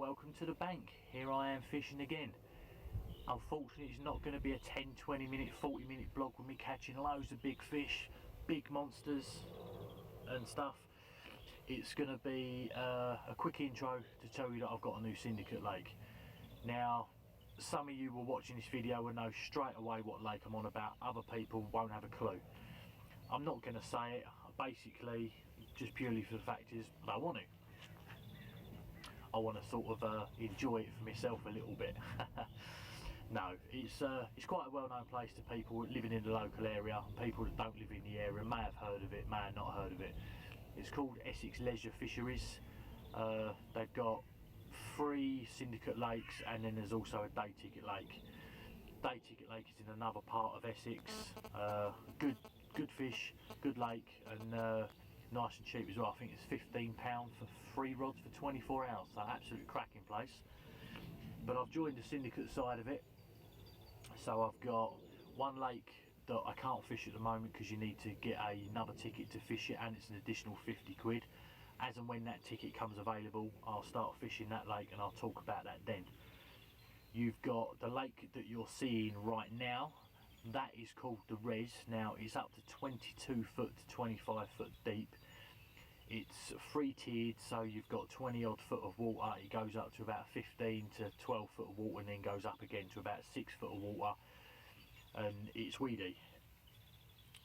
welcome to the bank. Here I am fishing again. Unfortunately, it's not going to be a 10, 20 minute, 40 minute vlog with me catching loads of big fish, big monsters and stuff. It's going to be a quick intro to tell you that I've got a new syndicate lake. Now, some of you will watching this video will know straight away what lake I'm on about. Other people won't have a clue. I'm not going to say it, basically, just purely for the fact is I don't want to. I want to sort of enjoy it for myself a little bit. No, it's quite a well-known place to people living in the local area. People that don't live in the area may have heard of it, may have not heard of it. It's called Essex Leisure Fisheries. They've got 3 syndicate lakes, and then there's also a day ticket lake. Day ticket lake is in another part of Essex. Good fish, good lake, and nice and cheap as well. I think it's £15 for 3 rods for 24 hours, so absolutely cracking place. But I've joined the syndicate side of it, so I've got one lake that I can't fish at the moment because you need to get another ticket to fish it, and it's an additional 50 quid. As and when that ticket comes available, I'll start fishing that lake, and I'll talk about that then. You've got the lake that you're seeing right now. That is called the Res. Now it's up to 22 foot to 25 foot deep. It's 3 tiered, so you've got 20 odd foot of water. It goes up to about 15 to 12 foot of water, and then goes up again to about 6 foot of water, and it's weedy.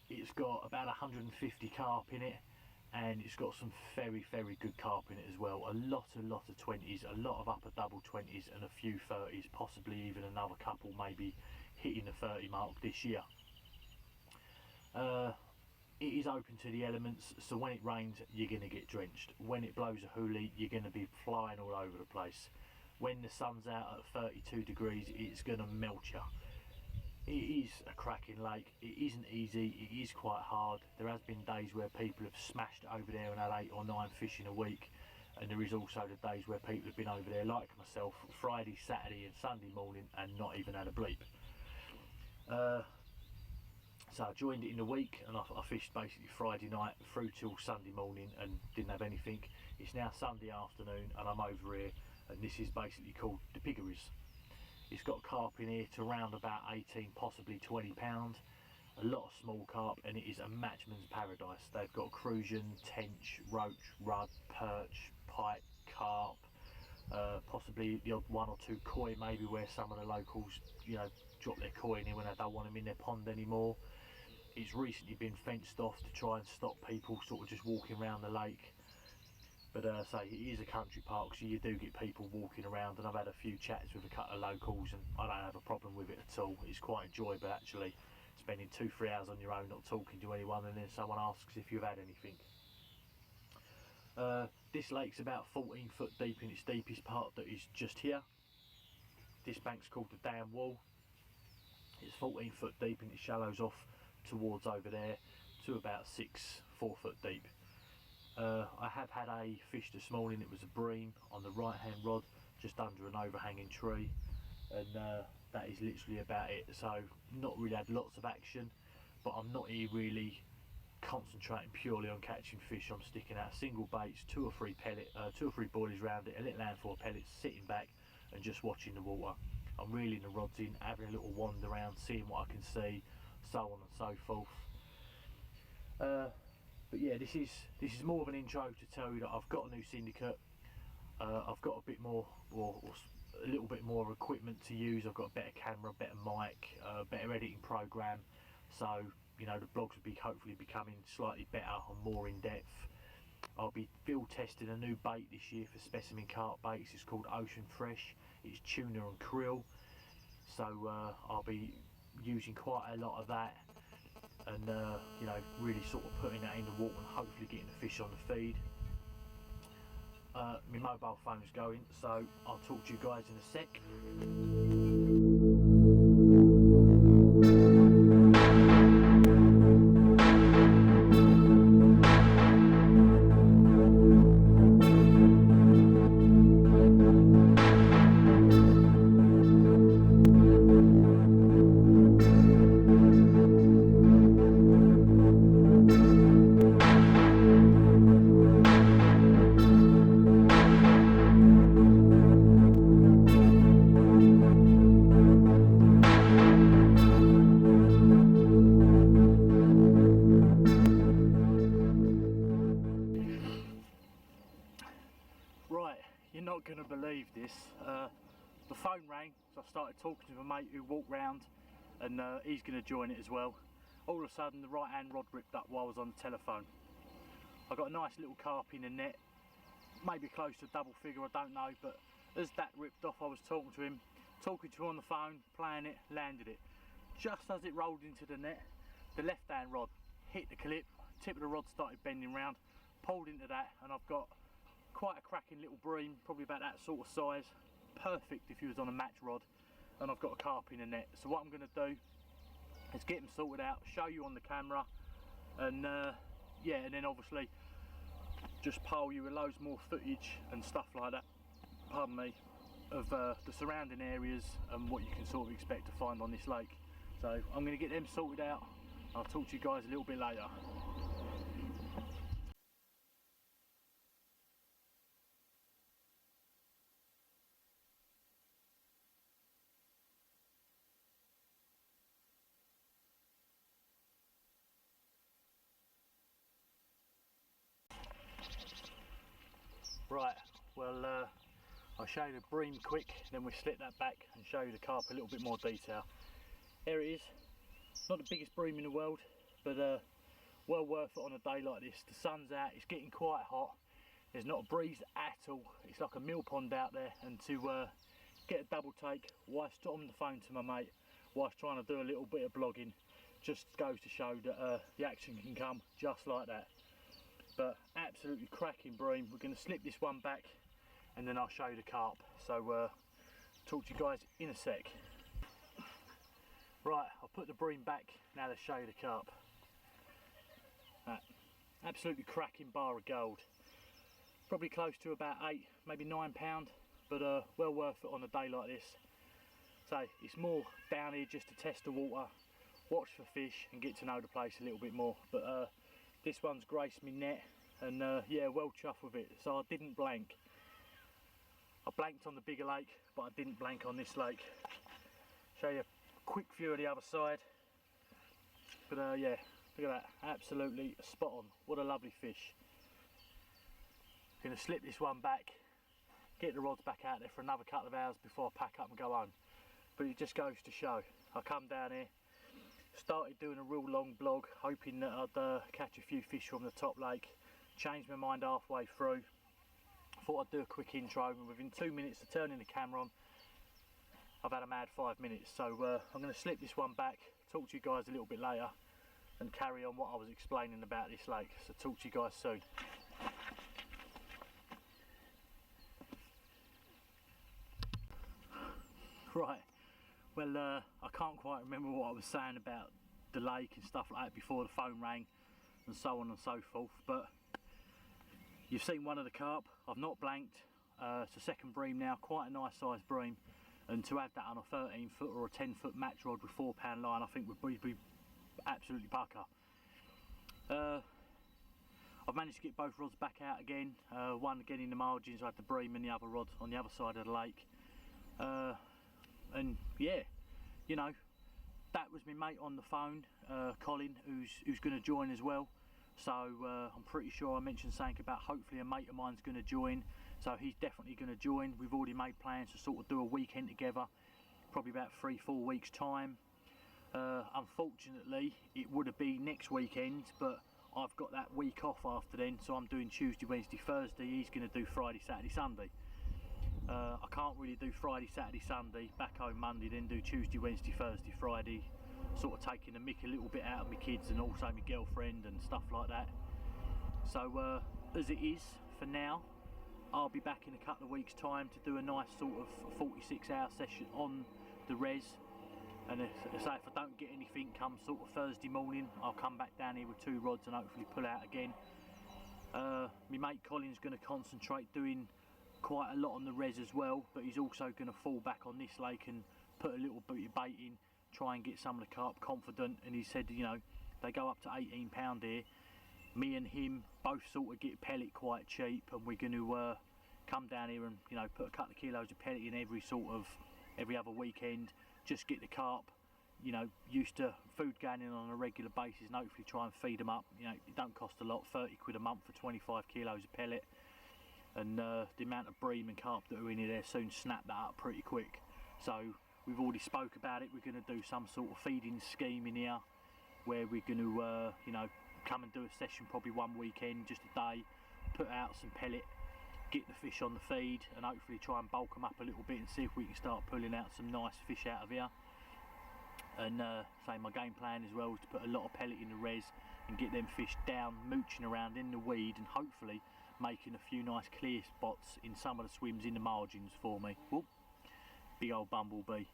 It's got about 150 carp in it, and it's got some very good carp in it as well. A lot of 20s, a lot of upper double 20s, and a few 30s, possibly even another couple maybe hitting the 30 mark this year. It is open to the elements, so when it rains you're going to get drenched. When it blows a hoolie you're going to be flying all over the place. When the sun's out at 32 degrees it's going to melt you. It is a cracking lake. It isn't easy, it is quite hard. There has been days where people have smashed it over there and had 8 or 9 fish in a week, and there is also the days where people have been over there like myself Friday, Saturday and Sunday morning and not even had a bleep. So I joined it in the week, and I fished basically Friday night through till Sunday morning and didn't have anything. It's now Sunday afternoon and I'm over here, and this is basically called the Piggeries. It's got carp in here to around about 18, possibly 20 pounds. A lot of small carp, and it is a matchman's paradise. They've got crucian, tench, roach, rudd, perch, pike, carp, possibly the odd 1 or 2 koi, maybe where some of the locals, you know, drop their koi in here when they don't want them in their pond anymore. It's recently been fenced off to try and stop people sort of just walking around the lake. But say it is a country park, so you do get people walking around, and I've had a few chats with a couple of locals and I don't have a problem with it at all. It's quite enjoyable actually, spending 2-3 hours on your own not talking to anyone, and then someone asks if you've had anything. This lake's about 14 foot deep in its deepest part, that is just here. This bank's called the Dam Wall. It's 14 foot deep and it shallows off towards over there to about 4 foot deep. I have had a fish this morning. It was a bream on the right hand rod just under an overhanging tree, and that is literally about it. So not really had lots of action, but I'm not here really concentrating purely on catching fish. I'm sticking out single baits, 2 or 3 boilies round it, a little handful of pellets, sitting back and just watching the water. I'm reeling the rods in, having a little wander around, seeing what I can see, so on and so forth. But yeah, this is more of an intro to tell you that I've got a new syndicate. I've got a bit more, or a little bit more equipment to use. I've got a better camera, better mic, better editing program. So you know, the vlogs will be hopefully becoming slightly better and more in depth. I'll be field testing a new bait this year for specimen carp baits. It's called Ocean Fresh. It's tuna and krill, so I'll be using quite a lot of that, and you know, really sort of putting that in the water and hopefully getting the fish on the feed. My mobile phone is going, so I'll talk to you guys in a sec. Right, you're not going to believe this. The phone rang, so I started talking to my mate who walked round, and he's going to join it as well. All of a sudden the right hand rod ripped up while I was on the telephone. I got a nice little carp in the net, maybe close to a double figure, I don't know, but as that ripped off I was talking to him on the phone, playing it, landed it. Just as it rolled into the net, the left hand rod hit the clip, tip of the rod started bending round, pulled into that, and I've got quite a cracking little bream, probably about that sort of size, perfect if you was on a match rod, and I've got a carp in the net. So what I'm going to do is get them sorted out, show you on the camera, and yeah, and then obviously just pile you with loads more footage and stuff like that, pardon me, of the surrounding areas and what you can sort of expect to find on this lake. So I'm going to get them sorted out. I'll talk to you guys a little bit later. Right, well I'll show you the bream quick, then we slit that back and show you the carp a little bit more detail. Here it is, not the biggest bream in the world, but well worth it on a day like this. The sun's out, it's getting quite hot, there's not a breeze at all, it's like a mill pond out there, and to get a double take whilst on the phone to my mate, whilst trying to do a little bit of blogging, just goes to show that the action can come just like that. But absolutely cracking bream. We're going to slip this one back and then I'll show you the carp. So talk to you guys in a sec. Right, I'll put the bream back, now let's show you the carp. Absolutely cracking bar of gold. Probably close to about 8, maybe 9 pound, but well worth it on a day like this. So it's more down here just to test the water, watch for fish and get to know the place a little bit more. But this one's graced me net, and yeah, well chuffed with it. So I didn't blank. I blanked on the bigger lake, but I didn't blank on this lake. Show you a quick view of the other side. But yeah, look at that, absolutely spot on. What a lovely fish. Gonna slip this one back, get the rods back out there for another couple of hours before I pack up and go home. But it just goes to show, I come down here, started doing a real long blog, hoping that I'd catch a few fish from the top lake. Changed my mind halfway through. Thought I'd do a quick intro, and within 2 minutes of turning the camera on, I've had a mad 5 minutes. So I'm going to slip this one back, talk to you guys a little bit later, and carry on what I was explaining about this lake. So talk to you guys soon. Right. Well, I can't quite remember what I was saying about the lake and stuff like that before the phone rang and so on and so forth, but you've seen one of the carp. I've not blanked. It's a second bream now, quite a nice sized bream, and to have that on a 13 foot or a 10 foot match rod with 4 pound line, I think would be absolutely pucker. I've managed to get both rods back out again, one again in the margins. I had the bream and the other rod on the other side of the lake. And yeah, you know, that was my mate on the phone, Colin, who's going to join as well. So I'm pretty sure I mentioned something about hopefully a mate of mine's going to join, so he's definitely going to join. We've already made plans to sort of do a weekend together, probably about 3-4 weeks time. Unfortunately it would have been next weekend, but I've got that week off after then, so I'm doing Tuesday, Wednesday, Thursday. He's going to do Friday, Saturday, Sunday. I can't really do Friday, Saturday, Sunday, back home Monday, then do Tuesday, Wednesday, Thursday, Friday, sort of taking the mick a little bit out of my kids and also my girlfriend and stuff like that. So as it is for now, I'll be back in a couple of weeks time to do a nice sort of 46-hour session on the res, and if I don't get anything come sort of Thursday morning, I'll come back down here with 2 rods and hopefully pull out again. My mate Colin's going to concentrate doing quite a lot on the res as well, but he's also going to fall back on this lake and put a little bit of bait in, try and get some of the carp confident. And he said, you know, they go up to 18 pound here. Me and him both sort of get pellet quite cheap, and we're going to come down here and, you know, put a couple of kilos of pellet in every other weekend, just get the carp, you know, used to food gaining on a regular basis, and hopefully try and feed them up. You know, it don't cost a lot, 30 quid a month for 25 kilos of pellet. and the amount of bream and carp that are in there soon snap that up pretty quick. So we've already spoke about it. We're going to do some sort of feeding scheme in here, where we're going to you know, come and do a session probably one weekend, just a day, put out some pellet, get the fish on the feed, and hopefully try and bulk them up a little bit and see if we can start pulling out some nice fish out of here. And say my game plan as well is to put a lot of pellet in the res and get them fish down mooching around in the weed, and hopefully making a few nice clear spots in some of the swims in the margins for me. Whoop, big old bumblebee.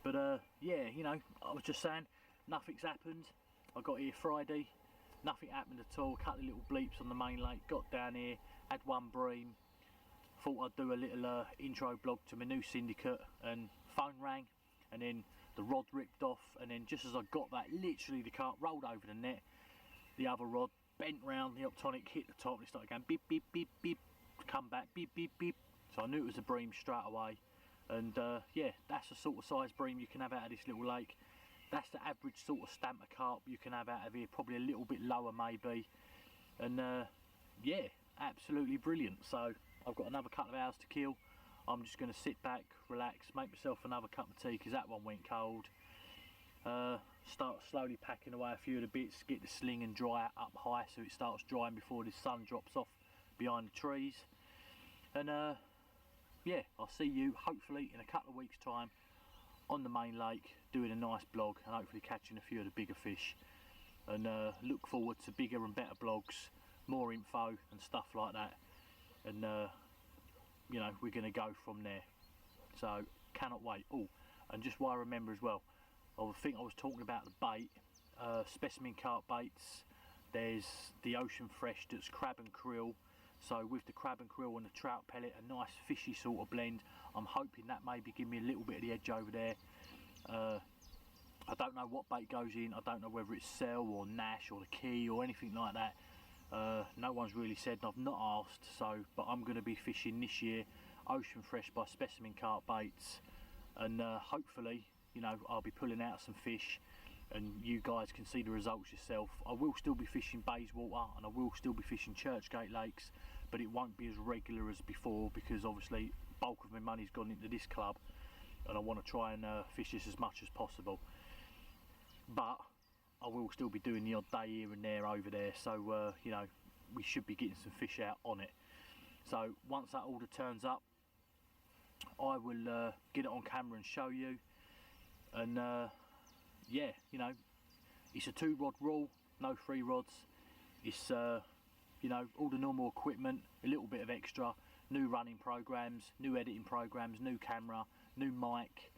But yeah, you know, I was just saying, nothing's happened. I got here Friday, nothing happened at all. A couple of little bleeps on the main lake, got down here, had one bream, thought I'd do a little intro blog to my new syndicate, and phone rang, and then the rod ripped off, and then just as I got that, literally the carp rolled over the net, the other rod bent round, the optonic hit the top, and it started going beep beep beep beep, come back beep beep beep. So I knew it was a bream straight away. And yeah, that's the sort of size bream you can have out of this little lake. That's the average sort of stamp of carp you can have out of here, probably a little bit lower maybe. And yeah, absolutely brilliant. So I've got another couple of hours to kill. I'm just going to sit back, relax, make myself another cup of tea, because that one went cold. Start slowly packing away a few of the bits, get the sling and dry it up high so it starts drying before the sun drops off behind the trees. And yeah, I'll see you hopefully in a couple of weeks time on the main lake, doing a nice blog and hopefully catching a few of the bigger fish. And look forward to bigger and better blogs, more info and stuff like that. And you know, we're going to go from there. So cannot wait. Oh, and just while I remember as well, I think I was talking about the bait, specimen carp baits. There's the Ocean Fresh that's crab and krill. So with the crab and krill and the trout pellet, a nice fishy sort of blend. I'm hoping that maybe give me a little bit of the edge over there. I don't know what bait goes in. I don't know whether it's Cell or Nash or the Key or anything like that. No one's really said, and I've not asked. So, but I'm going to be fishing this year Ocean Fresh by Specimen Carp Baits, and hopefully, you know, I'll be pulling out some fish and you guys can see the results yourself. I will still be fishing Bayswater and I will still be fishing Churchgate lakes, but it won't be as regular as before, because obviously bulk of my money's gone into this club and I want to try and fish this as much as possible. But I will still be doing the odd day here and there over there, so you know, we should be getting some fish out on it. So once that order turns up, I will get it on camera and show you. And yeah, you know, it's a 2-rod rule, no 3 rods. It's you know, all the normal equipment, a little bit of extra, new running programs, new editing programs, new camera, new mic,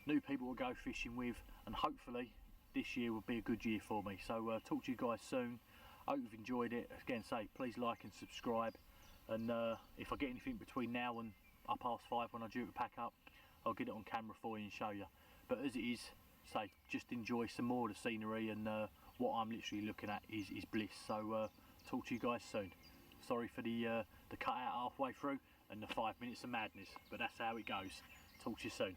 new people to go fishing with, and hopefully this year will be a good year for me. So talk to you guys soon. Hope you've enjoyed it. Again, say please like and subscribe, and if I get anything between now and 5:30 when I due to pack up, I'll get it on camera for you and show you. But as it is, say just enjoy some more of the scenery, and what I'm literally looking at is bliss. So talk to you guys soon. Sorry for the cut out halfway through and the 5 minutes of madness, but that's how it goes. Talk to you soon.